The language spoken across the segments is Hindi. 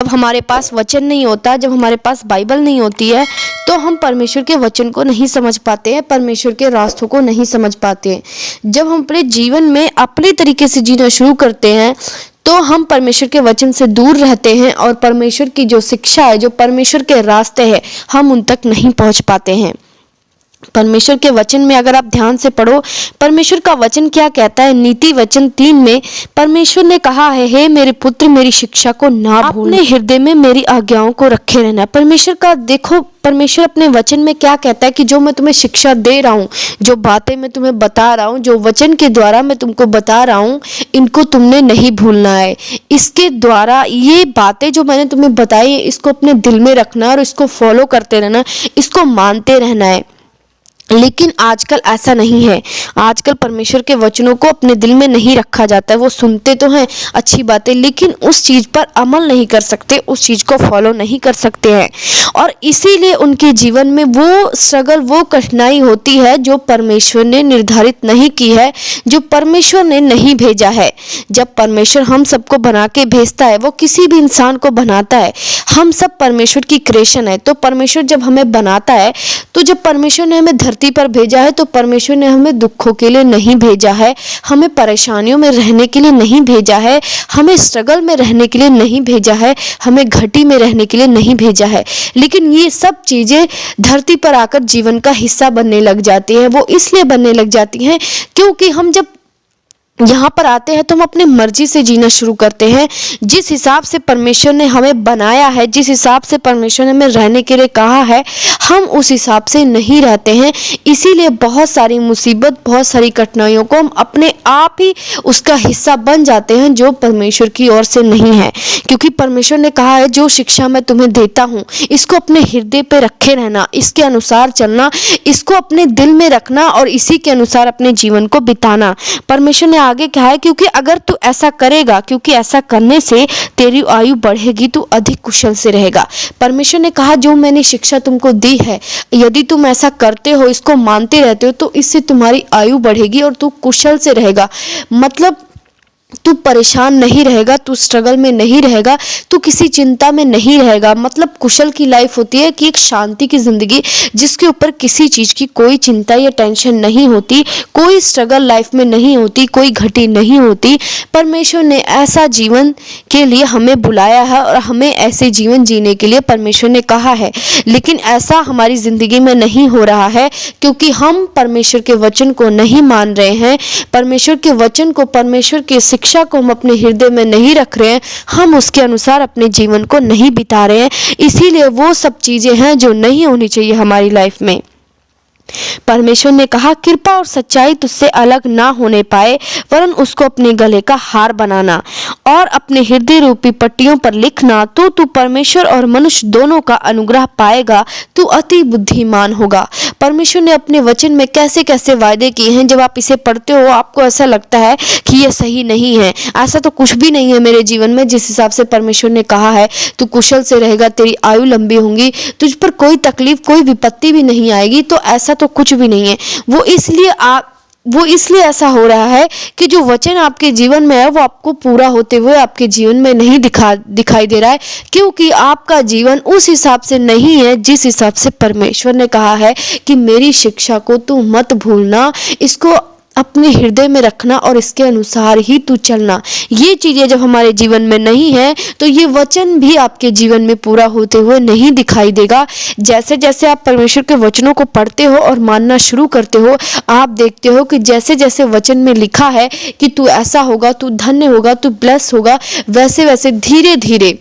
जब हमारे पास वचन नहीं होता, जब हमारे पास बाइबल नहीं होती है, तो हम परमेश्वर के वचन को नहीं समझ पाते हैं, परमेश्वर के रास्तों को नहीं समझ पाते हैं। जब हम अपने जीवन में अपने तरीके से जीना शुरू करते हैं तो हम परमेश्वर के वचन से दूर रहते हैं और परमेश्वर की जो शिक्षा है, जो परमेश्वर के रास्ते हैं, हम उन तक नहीं पहुंच पाते हैं। परमेश्वर के वचन में अगर आप ध्यान से पढ़ो, परमेश्वर का वचन क्या कहता है। नीति वचन 3 में परमेश्वर ने कहा है, हे मेरे पुत्र, मेरी शिक्षा को ना भूलना, अपने हृदय में मेरी आज्ञाओं को रखे रहना। परमेश्वर का देखो, परमेश्वर अपने वचन में क्या कहता है कि जो मैं तुम्हें शिक्षा दे रहा हूँ, जो बातें मैं तुम्हें बता रहा हूँ, जो वचन के द्वारा मैं तुमको बता रहा हूँ, इनको तुमने नहीं भूलना है। इसके द्वारा ये बातें जो मैंने तुम्हें बताई, इसको अपने दिल में रखना और इसको फॉलो करते रहना, इसको मानते रहना है। लेकिन आजकल ऐसा नहीं है। आजकल परमेश्वर के वचनों को अपने दिल में नहीं रखा जाता है। वो सुनते तो हैं अच्छी बातें, लेकिन उस चीज़ पर अमल नहीं कर सकते, उस चीज़ को फॉलो नहीं कर सकते हैं, और इसीलिए उनके जीवन में वो स्ट्रगल, वो कठिनाई होती है जो परमेश्वर ने निर्धारित नहीं की है, जो परमेश्वर ने नहीं भेजा है। जब परमेश्वर हम सबको बना के भेजता है, वो किसी भी इंसान को बनाता है, हम सब परमेश्वर की क्रिएशन है। तो परमेश्वर जब हमें बनाता है, तो जब परमेश्वर ने हमें धरती पर भेजा है, तो परमेश्वर ने हमें दुखों के लिए नहीं भेजा है, हमें परेशानियों में रहने के लिए नहीं भेजा है, हमें स्ट्रगल में रहने के लिए नहीं भेजा है, हमें घटी में रहने के लिए नहीं भेजा है। लेकिन ये सब चीज़ें धरती पर आकर जीवन का हिस्सा बनने लग जाती हैं। वो इसलिए बनने लग जाती हैं क्योंकि हम जब यहाँ पर आते हैं तो हम अपनी मर्जी से जीना शुरू करते हैं। जिस हिसाब से परमेश्वर ने हमें बनाया है, जिस हिसाब से परमेश्वर ने हमें रहने के लिए कहा है, हम उस हिसाब से नहीं रहते हैं। इसीलिए बहुत सारी मुसीबत, बहुत सारी कठिनाइयों को हम अपने आप ही उसका हिस्सा बन जाते हैं, जो परमेश्वर की ओर से नहीं है। क्योंकि परमेश्वर ने कहा है, जो शिक्षा मैं तुम्हें देता हूँ, इसको अपने हृदय पे रखे रहना, इसके अनुसार चलना, इसको अपने दिल में रखना और इसी के अनुसार अपने जीवन को बिताना। परमेश्वर ने आगे कहा है, क्योंकि अगर तू ऐसा करेगा, क्योंकि ऐसा करने से तेरी आयु बढ़ेगी, तू अधिक कुशल से रहेगा। परमेश्वर ने कहा, जो मैंने शिक्षा तुमको दी है, यदि तुम ऐसा करते हो, इसको मानते रहते हो, तो इससे तुम्हारी आयु बढ़ेगी और तू कुशल से रहेगा। मतलब तू परेशान नहीं रहेगा, तू स्ट्रगल में नहीं रहेगा, तू किसी चिंता में नहीं रहेगा। मतलब कुशल की लाइफ होती है कि एक शांति की जिंदगी, जिसके ऊपर किसी चीज की कोई चिंता या टेंशन नहीं होती, कोई स्ट्रगल लाइफ में नहीं होती, कोई घटी नहीं होती। परमेश्वर ने ऐसा जीवन के लिए हमें बुलाया है और हमें ऐसे जीवन जीने के लिए परमेश्वर ने कहा है। लेकिन ऐसा हमारी जिंदगी में नहीं हो रहा है, क्योंकि हम परमेश्वर के वचन को नहीं मान रहे हैं। परमेश्वर के वचन को, परमेश्वर के शिक्षा को हम अपने हृदय में नहीं रख रहे हैं, हम उसके अनुसार अपने जीवन को नहीं बिता रहे हैं। इसीलिए वो सब चीजें हैं जो नहीं होनी चाहिए हमारी लाइफ में। परमेश्वर ने कहा, कृपा और सच्चाई तुझसे अलग ना होने पाए, वरन उसको अपने गले का हार बनाना और अपने हृदय रूपी पट्टियों पर लिखना। तो तू परमेश्वर और मनुष्य दोनों का अनुग्रह पाएगा, तू अति बुद्धिमान होगा। परमेश्वर ने अपने वचन में कैसे कैसे वायदे किए हैं। जब आप इसे पढ़ते हो, आपको ऐसा लगता है कि ये सही नहीं है, ऐसा तो कुछ भी नहीं है मेरे जीवन में। जिस हिसाब से परमेश्वर ने कहा है, तू कुशल से रहेगा, तेरी आयु लंबी होगी, तुझ पर कोई तकलीफ, कोई विपत्ति भी नहीं आएगी, तो ऐसा तो कुछ भी नहीं है। वो इसलिए ऐसा हो रहा है कि जो वचन आपके जीवन में है, वो आपको पूरा होते हुए आपके जीवन में नहीं दिखाई दे रहा है, क्योंकि आपका जीवन उस हिसाब से नहीं है जिस हिसाब से परमेश्वर ने कहा है कि मेरी शिक्षा को तू मत भूलना, इसको अपने हृदय में रखना और इसके अनुसार ही तू चलना। ये चीज़ें जब हमारे जीवन में नहीं है, तो ये वचन भी आपके जीवन में पूरा होते हुए नहीं दिखाई देगा। जैसे जैसे आप परमेश्वर के वचनों को पढ़ते हो और मानना शुरू करते हो, आप देखते हो कि जैसे जैसे वचन में लिखा है कि तू ऐसा होगा, तू धन्य होगा, तू ब्लेस होगा, वैसे वैसे धीरे धीरे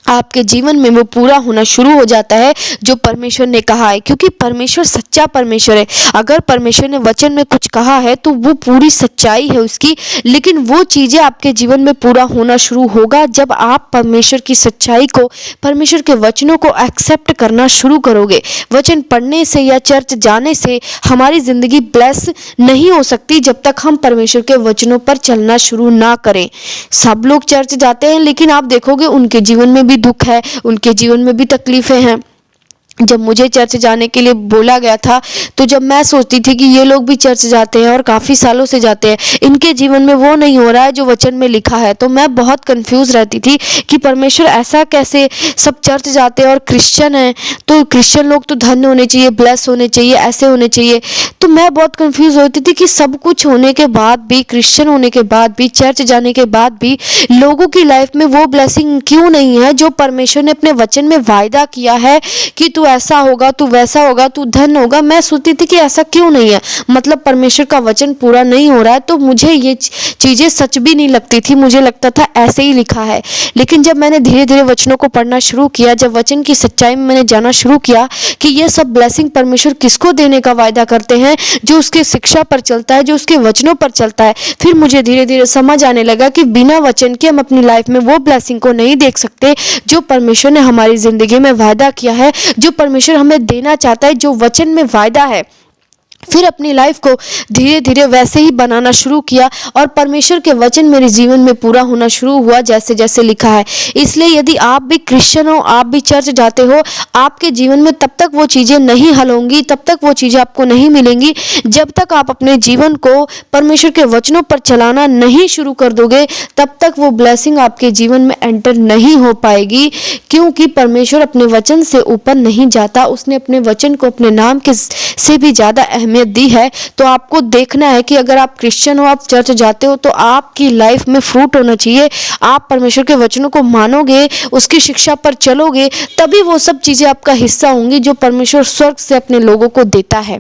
आपके जीवन में वो पूरा होना शुरू हो जाता है जो परमेश्वर ने कहा है। क्योंकि परमेश्वर सच्चा परमेश्वर है। अगर परमेश्वर ने वचन में कुछ कहा है तो वो पूरी सच्चाई है उसकी। लेकिन वो चीज़ें आपके जीवन में पूरा होना शुरू होगा जब आप परमेश्वर की सच्चाई को, परमेश्वर के वचनों को एक्सेप्ट करना शुरू करोगे। वचन पढ़ने से या चर्च जाने से हमारी ज़िंदगी ब्लेस नहीं हो सकती जब तक हम परमेश्वर के वचनों पर चलना शुरू ना करें। सब लोग चर्च जाते हैं, लेकिन आप देखोगे उनके जीवन में भी दुख है, उनके जीवन में भी तकलीफें हैं। जब मुझे चर्च जाने के लिए बोला गया था, तो जब मैं सोचती थी कि ये लोग भी चर्च जाते हैं और काफ़ी सालों से जाते हैं, इनके जीवन में वो नहीं हो रहा है जो वचन में लिखा है, तो मैं बहुत कंफ्यूज रहती थी कि परमेश्वर ऐसा कैसे, सब चर्च जाते हैं और क्रिश्चियन हैं, तो क्रिश्चियन लोग तो धन्य होने चाहिए, ब्लेस होने चाहिए, ऐसे होने चाहिए। तो मैं बहुत कंफ्यूज होती थी कि सब कुछ होने के बाद भी, क्रिश्चियन होने के बाद भी, चर्च जाने के बाद भी लोगों की लाइफ में वो ब्लेसिंग क्यों नहीं है जो परमेश्वर ने अपने वचन में वायदा किया है कि तू ऐसा होगा, तू वैसा होगा, तू धन होगा। मैं सोचती थी कि ऐसा क्यों नहीं है, मतलब परमेश्वर का वचन पूरा नहीं हो रहा है। तो मुझे ये चीज़ें सच भी नहीं लगती थी, मुझे लगता था ऐसे ही लिखा है। लेकिन जब मैंने धीरे धीरे वचनों को पढ़ना शुरू किया, जब वचन की सच्चाई में मैंने जाना शुरू किया कि ये सब ब्लेसिंग परमेश्वर किसको देने का वायदा करते हैं, जो उसके शिक्षा पर चलता है, जो उसके वचनों पर चलता है, फिर मुझे धीरे धीरे समझ आने लगा कि बिना वचन के हम अपनी लाइफ में वो ब्लेसिंग को नहीं देख सकते जो परमेश्वर ने हमारी जिंदगी में वायदा किया है, जो परमेश्वर हमें देना चाहता है, जो वचन में वायदा है। फिर अपनी लाइफ को धीरे धीरे वैसे ही बनाना शुरू किया और परमेश्वर के वचन मेरे जीवन में पूरा होना शुरू हुआ जैसे जैसे लिखा है। इसलिए यदि आप भी क्रिश्चियन हो, आप भी चर्च जाते हो, आपके जीवन में तब तक वो चीज़ें नहीं हल होंगी, तब तक वो चीज़ें आपको नहीं मिलेंगी, जब तक आप अपने जीवन को परमेश्वर के वचनों पर चलाना नहीं शुरू कर दोगे, तब तक वो ब्लेसिंग आपके जीवन में एंटर नहीं हो पाएगी। क्योंकि परमेश्वर अपने वचन से ऊपर नहीं जाता, उसने अपने वचन को अपने नाम के से भी ज़्यादा अहमियत दी है। तो आपको देखना है कि अगर आप क्रिश्चियन हो, आप चर्च जाते हो, तो आपकी लाइफ में फ्रूट होना चाहिए। आप परमेश्वर के वचनों को मानोगे, उसकी शिक्षा पर चलोगे, तभी वो सब चीज़ें आपका हिस्सा होंगी जो परमेश्वर स्वर्ग से अपने लोगों को देता है।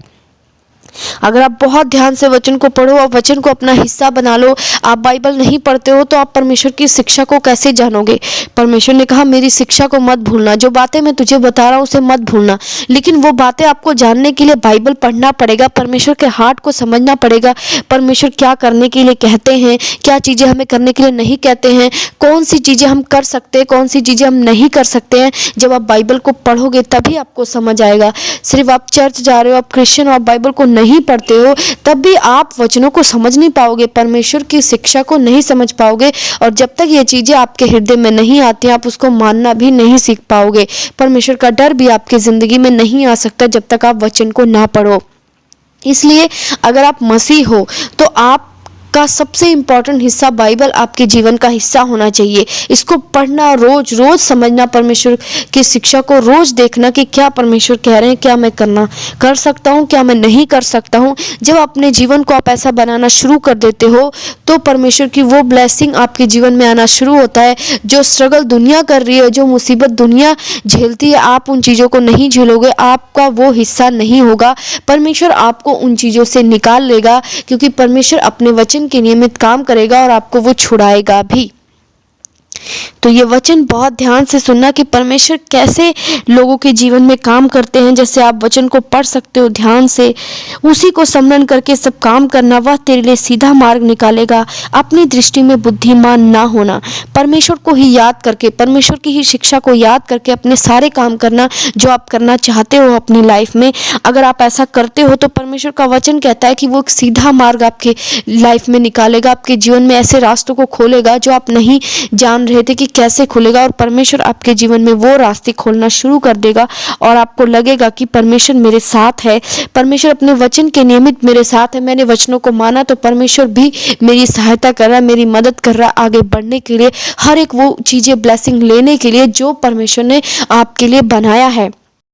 अगर आप बहुत ध्यान से वचन को पढ़ो और वचन को अपना हिस्सा बना लो, आप बाइबल नहीं पढ़ते हो, तो आप परमेश्वर की शिक्षा को कैसे जानोगे। परमेश्वर ने कहा मेरी शिक्षा को मत भूलना, जो बातें मैं तुझे बता रहा हूँ उसे मत भूलना। लेकिन वो बातें आपको जानने के लिए बाइबल पढ़ना पड़ेगा, परमेश्वर के हार्ट को समझना पड़ेगा, परमेश्वर क्या करने के लिए कहते हैं, क्या चीज़ें हमें करने के लिए नहीं कहते हैं, कौन सी चीज़ें हम कर सकते हैं, कौन सी चीज़ें हम नहीं कर सकते हैं। जब आप बाइबल को पढ़ोगे तभी आपको समझ आएगा। सिर्फ आप चर्च जा रहे हो, आप क्रिश्चियन हो, आप बाइबल को नहीं पढ़ते हो, तब भी आप वचनों को समझ नहीं पाओगे, परमेश्वर की शिक्षा को नहीं समझ पाओगे। और जब तक ये चीज़ें आपके हृदय में नहीं आती, आप उसको मानना भी नहीं सीख पाओगे। परमेश्वर का डर भी आपकी ज़िंदगी में नहीं आ सकता जब तक आप वचन को ना पढ़ो। इसलिए अगर आप मसीह हो तो आप का सबसे इम्पॉर्टेंट हिस्सा बाइबल आपके जीवन का हिस्सा होना चाहिए। इसको पढ़ना, रोज रोज समझना, परमेश्वर की शिक्षा को रोज देखना कि क्या परमेश्वर कह रहे हैं, क्या मैं कर सकता हूँ, क्या मैं नहीं कर सकता हूँ। जब अपने जीवन को आप ऐसा बनाना शुरू कर देते हो तो परमेश्वर की वो ब्लेसिंग आपके जीवन में आना शुरू होता है। जो स्ट्रगल दुनिया कर रही है, जो मुसीबत दुनिया झेलती है, आप उन चीज़ों को नहीं झेलोगे, आपका वो हिस्सा नहीं होगा। परमेश्वर आपको उन चीज़ों से निकाल लेगा, क्योंकि परमेश्वर अपने वचन के नियमित काम करेगा और आपको वो छुड़ाएगा भी। तो ये वचन बहुत ध्यान से सुनना कि परमेश्वर कैसे लोगों के जीवन में काम करते हैं। जैसे आप वचन को पढ़ सकते हो ध्यान से, उसी को स्मरण करके सब काम करना, वह तेरे लिए सीधा मार्ग निकालेगा। अपनी दृष्टि में बुद्धिमान ना होना, परमेश्वर को ही याद करके, परमेश्वर की ही शिक्षा को याद करके अपने सारे काम करना जो आप करना चाहते हो अपनी लाइफ में। अगर आप ऐसा करते हो तो परमेश्वर का वचन कहता है कि वो एक सीधा मार्ग आपके लाइफ में निकालेगा, आपके जीवन में ऐसे रास्तों को खोलेगा जो आप नहीं जान रहे थे कि कैसे खुलेगा। और परमेश्वर आपके जीवन में वो रास्ते खोलना शुरू कर देगा और आपको लगेगा कि परमेश्वर मेरे साथ है, परमेश्वर अपने वचन के नियमित मेरे साथ है। मैंने वचनों को माना तो परमेश्वर भी मेरी सहायता कर रहा है, मेरी मदद कर रहा है आगे बढ़ने के लिए, हर एक वो चीज़ें ब्लेसिंग लेने के लिए जो परमेश्वर ने आपके लिए बनाया है।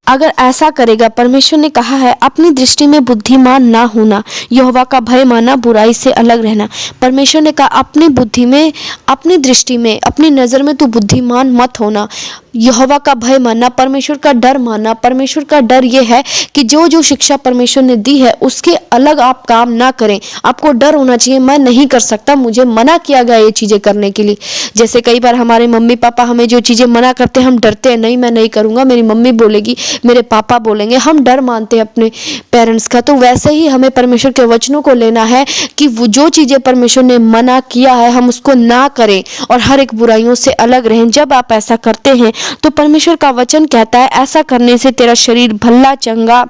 अगर ऐसा करेगा, परमेश्वर ने कहा है अपनी दृष्टि में बुद्धिमान ना होना, यहोवा का भय माना, बुराई से अलग रहना। परमेश्वर ने कहा अपनी बुद्धि में, अपनी दृष्टि में, अपनी नज़र में तू बुद्धिमान मत होना, यहोवा का भय मानना, परमेश्वर का डर मानना। परमेश्वर का डर ये है कि जो जो शिक्षा परमेश्वर ने दी है उसके अलग आप काम ना करें। आपको डर होना चाहिए, मैं नहीं कर सकता, मुझे मना किया गया ये चीज़ें करने के लिए। जैसे कई बार हमारे मम्मी पापा हमें जो चीज़ें मना करते हैं, हम डरते हैं, नहीं मैं नहीं करूँगा, मेरी मम्मी बोलेगी, मेरे पापा बोलेंगे, हम डर मानते हैं अपने पेरेंट्स का। तो वैसे ही हमें परमेश्वर के वचनों को लेना है कि वो जो चीज़ें परमेश्वर ने मना किया है हम उसको ना करें और हर एक बुराइयों से अलग रहें। जब आप ऐसा करते हैं तो परमेश्वर का वचन कहता है ऐसा करने से तेरा शरीर भला चंगा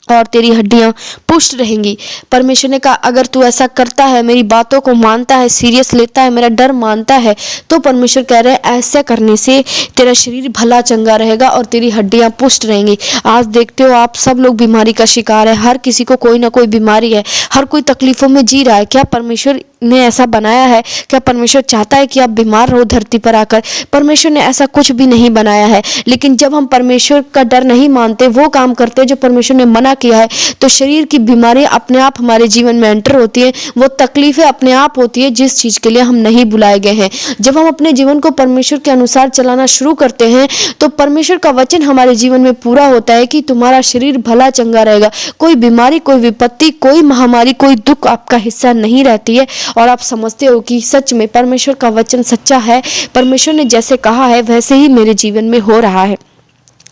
और तेरी हड्डियां पुष्ट रहेंगी। परमेश्वर ने कहा अगर तू ऐसा करता है, मेरी बातों को मानता है, सीरियस लेता है, मेरा डर मानता है, तो परमेश्वर कह रहे हैं ऐसा करने से तेरा शरीर भला चंगा रहेगा और तेरी हड्डियां पुष्ट रहेंगी। आज देखते हो आप सब लोग बीमारी का शिकार है, हर किसी को कोई ना कोई बीमारी है, हर कोई तकलीफों में जी रहा है। क्या परमेश्वर ने ऐसा बनाया है? क्या परमेश्वर चाहता है कि आप बीमार रहो धरती पर आकर? परमेश्वर ने ऐसा कुछ भी नहीं बनाया है। लेकिन जब हम परमेश्वर का डर नहीं मानते, वो काम करते जो परमेश्वर ने मना किया है, तो शरीर की बीमारियां अपने आप हमारे जीवन में एंटर होती है। वो तकलीफें अपने आप होती है जिस चीज के लिए हम नहीं बुलाए गए हैं। जब हम अपने जीवन को परमेश्वर के अनुसार चलाना शुरू करते हैं तो परमेश्वर का वचन हमारे जीवन में पूरा होता है कि तुम्हारा शरीर भला चंगा रहेगा। कोई बीमारी, कोई विपत्ति, कोई महामारी, कोई दुख आपका हिस्सा नहीं रहती है। और आप समझते हो कि सच में परमेश्वर का वचन सच्चा है, परमेश्वर ने जैसे कहा है वैसे ही मेरे जीवन में हो रहा है।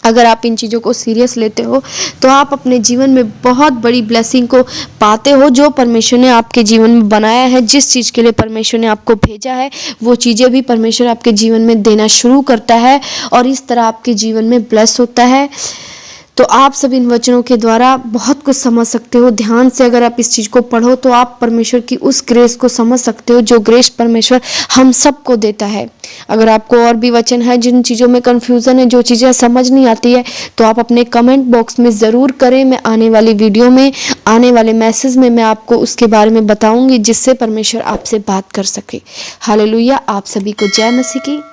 अगर आप इन चीज़ों को सीरियस लेते हो तो आप अपने जीवन में बहुत बड़ी ब्लेसिंग को पाते हो। जो परमेश्वर ने आपके जीवन में बनाया है, जिस चीज़ के लिए परमेश्वर ने आपको भेजा है, वो चीज़ें भी परमेश्वर आपके जीवन में देना शुरू करता है और इस तरह आपके जीवन में ब्लेस होता है। तो आप सब इन वचनों के द्वारा बहुत कुछ समझ सकते हो। ध्यान से अगर आप इस चीज़ को पढ़ो तो आप परमेश्वर की उस ग्रेस को समझ सकते हो जो ग्रेस परमेश्वर हम सबको देता है। अगर आपको और भी वचन है, जिन चीज़ों में कन्फ्यूज़न है, जो चीज़ें समझ नहीं आती है, तो आप अपने कमेंट बॉक्स में ज़रूर करें। मैं आने वाली वीडियो में, आने वाले मैसेज में मैं आपको उसके बारे में बताऊंगी जिससे परमेश्वर आपसे बात कर सके। हालेलुया। आप सभी को जय मसीह की।